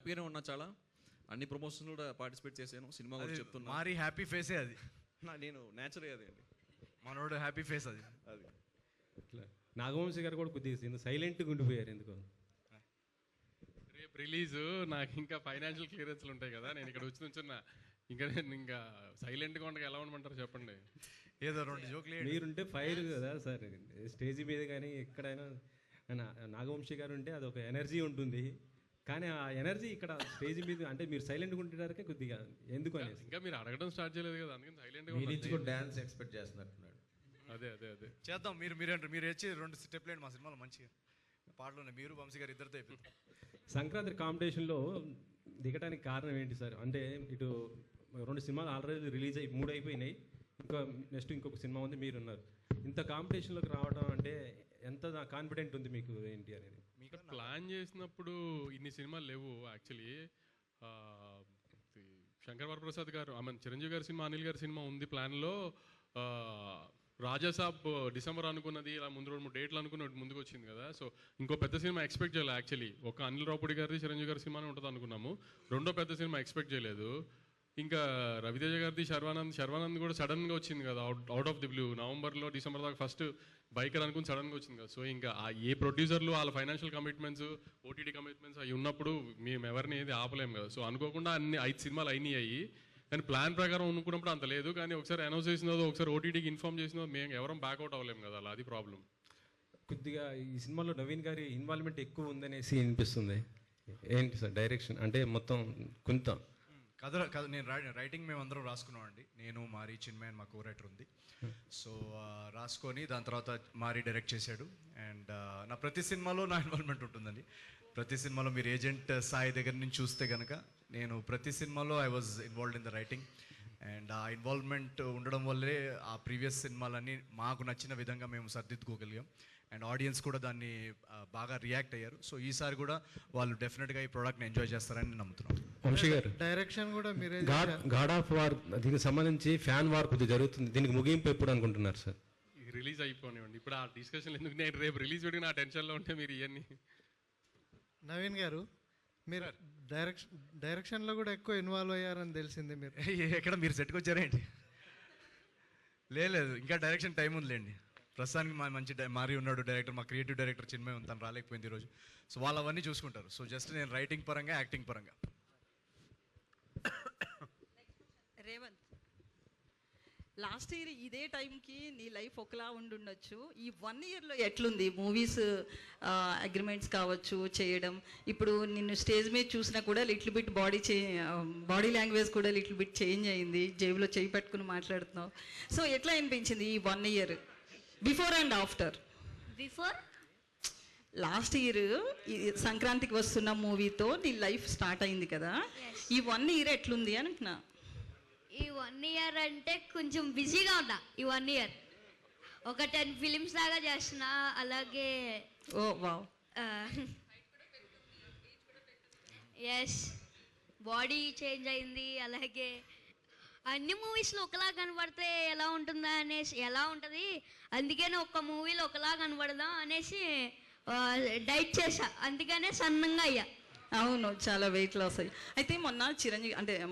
హ్యాపీగానే ఉన్నా, చాలా అన్ని ప్రమోషన్స్ కూడా పార్టిసిపేట్ చేశాను, సినిమా కూడా చెప్తున్నా. మారీ హ్యాపీ ఫేసే అది. నేను న్యాచురల్ అదే అండి, మనోడు హ్యాపీ ఫేస్ అది. అది ఇట్లా నాగవంశీ గారు కూడా కొద్దిగా సైలెంట్గా ఉండిపోయారు ఎందుకో. రేపు రిలీజ్ నాకు ఇంకా ఫైనాన్షియల్ క్లియరెన్స్లు ఉంటాయి కదా, నేను ఇక్కడ వచ్చి నుంచున్నా. ఇంకా నేను ఇంకా సైలెంట్గా ఉండగా ఎలా ఉండమంటారు చెప్పండి. ఏదో రెండు జోక్లు మీరుంటే ఫైర్ కదా సార్, స్టేజ్ మీద కానీ ఎక్కడైనా. నాగవంశీ గారు ఉంటే అదొక ఎనర్జీ ఉంటుంది, కానీ ఆ ఎనర్జీ ఇక్కడ స్టేజ్ మీద అంటే మీరు సైలెంట్గా ఉంటే కొద్దిగా ఎందుకు అనేసి. ఇంకా మీరు అడగడం స్టార్ట్ చేయలేదు కదా, అందుకని సైలెంట్గా డాన్స్ ఎక్స్పెక్ట్ చేస్తున్నట్టున్నాడు. అదే అదే అదే చేద్దాం. మీరు వచ్చి 2 స్టెప్లు వేయండి మా సినిమాలో మంచిగా. పాటలు ఉన్నాయి, మీరు వంశీ గారు ఇద్దరితో అయిపోతుంది. సంక్రాంతి కాంపిటీషన్లో దిగడానికి కారణం ఏంటి సార్? అంటే ఇటు 2 సినిమాలు ఆల్రెడీ రిలీజ్ అయ్యి 3 అయిపోయినాయి, నెక్స్ట్ ఇంకొక సినిమా ఉంది, మీరున్నారు. ఇంత కాంపిటీషన్లోకి రావడం అంటే ఎంత కాన్ఫిడెంట్ ఉంది మీకు ఏంటి అనేది? మీకు ప్లాన్ చేసినప్పుడు ఇన్ని సినిమాలు లేవు యాక్చువల్లీ. శంకర్ వరప్రసాద్ గారు చిరంజీవి గారి సినిమా, అనిల్ గారి సినిమా ఉంది ప్లాన్లో. రాజాసాబ్ డిసెంబర్ అనుకున్నది, ఇలా ముందు 2-3 డేట్లు అనుకున్నట్టు ముందుకు వచ్చింది కదా. సో ఇంకో పెద్ద సినిమా ఎక్స్పెక్ట్ చేయలేదు యాక్చువల్లీ. ఒక అనిల్ రావుపూడి గారిది, చిరంజీవి గారి సినిమానే ఉంటుంది అనుకున్నాము. రెండో పెద్ద సినిమా ఎక్స్పెక్ట్ చేయలేదు. ఇంకా రవితేజ గారిది శర్వానంద్ కూడా సడన్గా వచ్చింది కదా, అవుట్ ఆఫ్ ది బ్లూ. నవంబర్లో డిసెంబర్ దాకా ఫస్ట్ బైకర్ అనుకుని సడన్గా వచ్చింది కదా. సో ఇంకా ఏ ప్రొడ్యూసర్లు వాళ్ళ ఫైనాన్షియల్ కమిట్మెంట్స్, ఓటీటీ కమిట్మెంట్స్ అవి ఉన్నప్పుడు మేము ఎవరిని ఏది ఆపలేము కదా. సో అనుకోకుండా 5 సినిమాలు అయినాయి, కానీ ప్లాన్ ప్రకారం అనుకున్నప్పుడు అంత లేదు. కానీ ఒకసారి అనౌన్స్ చేసినదో, ఒకసారి ఓటీటీకి ఇన్ఫార్మ్ చేసినదో మేము ఎవరం బ్యాక్అవుట్ అవ్వలేము కదా, అలా అది ప్రాబ్లం. కొద్దిగా ఈ సినిమాలో నవీన్ గారి ఇన్వాల్వ్మెంట్ ఎక్కువ ఉందనేసి అనిపిస్తుంది. ఏంటి సార్ డైరెక్షన్ అంటే మొత్తం కొంత కథ నేను రైటింగ్ మేము అందరం రాసుకున్నాం అండి. నేను, మారీ, చిన్మయ్ మా కో రైటర్ ఉంది. సో రాసుకొని దాని తర్వాత మారీ డైరెక్ట్ చేశాడు. అండ్ నా ప్రతి సినిమాలో నా ఇన్వాల్వ్మెంట్ ఉంటుందండి. ప్రతి సినిమాలో మీరు ఏజెంట్ సాయి దగ్గర నుంచి చూస్తే కనుక నేను ప్రతి సినిమాలో I was involved in the writing. And ఆ ఇన్వాల్వ్మెంట్ ఉండడం వల్లే ఆ ప్రీవియస్ సినిమాలన్నీ మాకు నచ్చిన విధంగా మేము సర్దిద్దుకోగలిగాం. అండ్ ఆడియన్స్ కూడా దాన్ని బాగా రియాక్ట్ అయ్యారు. సో ఈసారి కూడా వాళ్ళు డెఫినెట్గా ఈ ప్రోడక్ట్ని ఎంజాయ్ చేస్తారని నమ్ముతున్నాం. వంశీ గారు, డైరెక్షన్ కూడా మీరే గాడ్ ఆఫ్ వార్ దీనికి సంబంధించి ఫ్యాన్ వార్ కొద్దిగా జరుగుతుంది, దీనికి ముగింపు ఎప్పుడు అనుకుంటున్నారు సార్? రిలీజ్ అయిపోనివ్వండి, ఇప్పుడు ఆ డిస్కషన్ ఎందుకు. నేను రేపు రిలీజ్ పెట్టి నా టెన్షన్లో ఉంటే మీరు ఇవన్నీ. నవీన్ గారు, మీరు డైరెక్షన్లో కూడా ఎక్కువ ఇన్వాల్వ్ అయ్యారని తెలిసింది. మీరు ఎక్కడ మీరు సెట్కి వచ్చారేంటి? లేదు, ఇంకా డైరెక్షన్ టైం ఉందిలేండి. ప్రస్తుతానికి మా మంచి మారీ ఉన్నాడు డైరెక్టర్, మా క్రియేటివ్ డైరెక్టర్ చిన్మయ్ తను రాలేకపోయింది ఈరోజు. సో వాళ్ళు అవన్నీ చూసుకుంటారు. సో జస్ట్ నేను రైటింగ్ పరంగా, యాక్టింగ్ పరంగా. రేవంత్, లాస్ట్ ఇయర్ ఇదే టైంకి నీ లైఫ్ ఒకలా ఉండుండొచ్చు. ఈ 1 ఇయర్లో ఎట్లుంది? మూవీస్ అగ్రిమెంట్స్ కావచ్చు చేయడం, ఇప్పుడు నిన్ను స్టేజ్ మీద చూసినా కూడా లిటిల్ బిట్ బాడీ లాంగ్వేజ్ కూడా లిటిల్ బిట్ చేంజ్ అయింది, జేబులో చేయి పెట్టుకుని మాట్లాడుతున్నావు. సో ఎట్లా అనిపించింది ఈ 1 year, before and after? Last year సంక్రాంతికి వస్తున్న మూవీతో నీ లైఫ్ స్టార్ట్ అయింది కదా, ఈ 1 ఇయర్ ఎట్లుంది అంటున్నా. ఈ 1 ఇయర్ అంటే కొంచెం బిజీగా ఉన్నా. ఈ 1 ఇయర్ ఒక 10 ఫిలిమ్స్ లాగా చేస్తున్నా. అలాగే ఓ వావ్, ఎస్, బాడీ చేంజ్ అయింది. అలాగే అన్ని మూవీస్లో ఒకలా కనబడితే ఎలా ఉంటుంది, అందుకనే ఒక్క మూవీలో ఒకలా కనబడదాం అనేసి డైట్ చేశా, అందుకనే సన్నంగా అయ్యా. అవును, చాలా వెయిట్ లాస్ అయ్యి. అయితే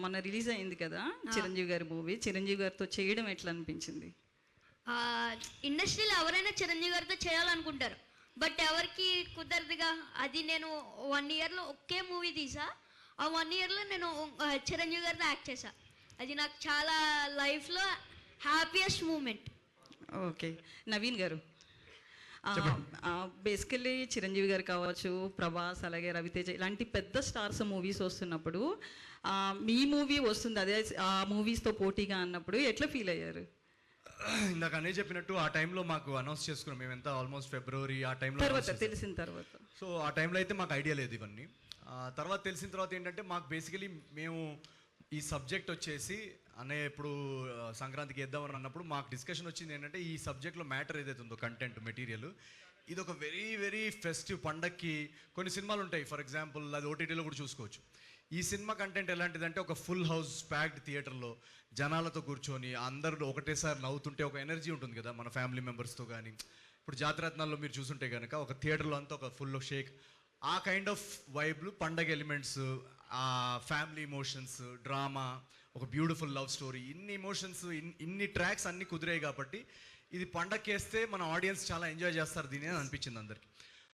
మొన్న రిలీజ్ అయింది కదా చిరంజీవి గారి మూవీ, చిరంజీవి గారితో చేయడం ఎట్లా అనిపించింది? ఇండస్ట్రీలో ఎవరైనా చిరంజీవి గారితో చేయాలనుకుంటారు, బట్ ఎవరికి కుదరదుగా. అది నేను 1 ఇయర్లో ఒకే మూవీ తీసా. ఆ 1 ఇయర్లో నేను చిరంజీవి గారితో యాక్ట్ చేశా. అది నాకు చాలా లైఫ్లో హ్యాపీయెస్ట్ మూమెంట్. ఓకే, నవీన్ గారు, బేసికల్లీ చిరంజీవి గారు కావచ్చు, ప్రభాస్, అలాగే రవితేజ ఇలాంటి పెద్ద స్టార్స్ మూవీస్ వస్తున్నప్పుడు మీ మూవీ వస్తుంది, అదే ఆ మూవీస్తో పోటీగా అన్నప్పుడు ఎట్లా ఫీల్ అయ్యారు? ఇందాక అనే చెప్పినట్టు ఆ టైంలో మాకు అనౌన్స్ చేసుకున్నాం మేము, ఎంత ఆల్మోస్ట్ ఫిబ్రవరి ఆ టైంలో తెలిసిన తర్వాత. సో ఆ టైంలో అయితే మాకు ఐడియా లేదు ఇవన్నీ. తర్వాత తెలిసిన తర్వాత ఏంటంటే మాకు బేసికలీ మేము ఈ సబ్జెక్ట్ వచ్చేసి అన్నయ్య ఇప్పుడు సంక్రాంతికి వేద్దామని అన్నప్పుడు మాకు డిస్కషన్ వచ్చింది ఏంటంటే, ఈ సబ్జెక్ట్లో మ్యాటర్ ఏదైతే ఉందో కంటెంట్ మెటీరియల్, ఇది ఒక వెరీ వెరీ ఫెస్టివ్ పండక్కి కొన్ని సినిమాలు ఉంటాయి. ఫర్ ఎగ్జాంపుల్ అది ఓటీటీలో కూడా చూసుకోవచ్చు. ఈ సినిమా కంటెంట్ ఎలాంటిదంటే ఒక ఫుల్ హౌస్ ప్యాక్డ్ థియేటర్లో జనాలతో కూర్చొని అందరూ ఒకటేసారి నవ్వుతుంటే ఒక ఎనర్జీ ఉంటుంది కదా మన ఫ్యామిలీ మెంబర్స్తో. కానీ ఇప్పుడు జాతరత్నాల్లో మీరు చూసుంటే కనుక ఒక థియేటర్లో అంతా ఒక ఫుల్ షేక్, ఆ కైండ్ ఆఫ్ వైబ్లు, పండగ ఎలిమెంట్స్, ఫ్యామిలీ ఎమోషన్స్, డ్రామా, ఒక బ్యూటిఫుల్ లవ్ స్టోరీ, ఇన్ని ఎమోషన్స్, ఇన్ని ట్రాక్స్ అన్ని కుదిరాయి కాబట్టి ఇది పండక్కేస్తే మన ఆడియన్స్ చాలా ఎంజాయ్ చేస్తారు దీని అని అనిపించింది అందరికి.